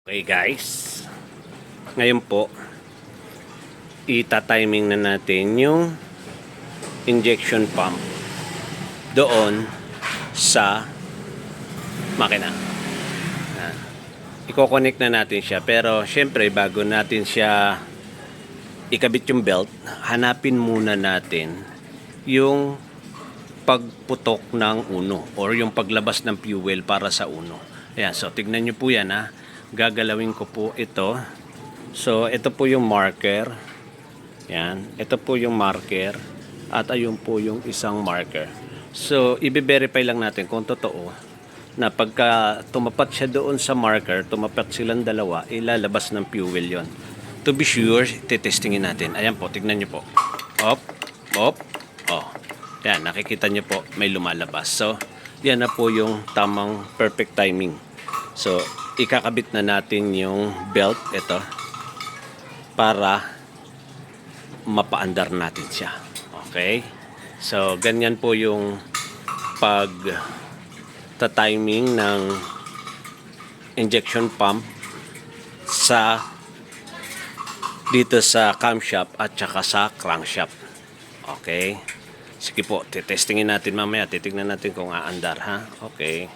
Okay guys, ngayon po ita-timing na natin yung injection pump doon sa makina. Iko-connect na natin siya, pero syempre bago natin siya ikabit yung belt, hanapin muna natin yung pagputok ng uno or yung paglabas ng fuel para sa uno. Ayan, so tignan nyo po yan ha. Gagalawin ko po ito. So ito po yung marker. Yan, ito po yung marker at ayun po yung isang marker. So i-verify lang natin kung totoo na pagka tumapat siya doon sa marker, tumapat silang dalawa, ilalabas ng fuel yon. To be sure, titestingin natin. Ayan po, tignan nyo po. Op, op, oh. Yan, nakikita nyo po, may lumalabas. So, yan na po yung tamang perfect timing. So, ikakabit na natin yung belt, ito, para mapaandar natin siya. Okay? So, ganyan po yung pag-timing ng injection pump dito sa camshaft at saka sa crankshaft. Okay? Sige po, titestingin natin mamaya. Titignan natin kung aandar ha. Okay.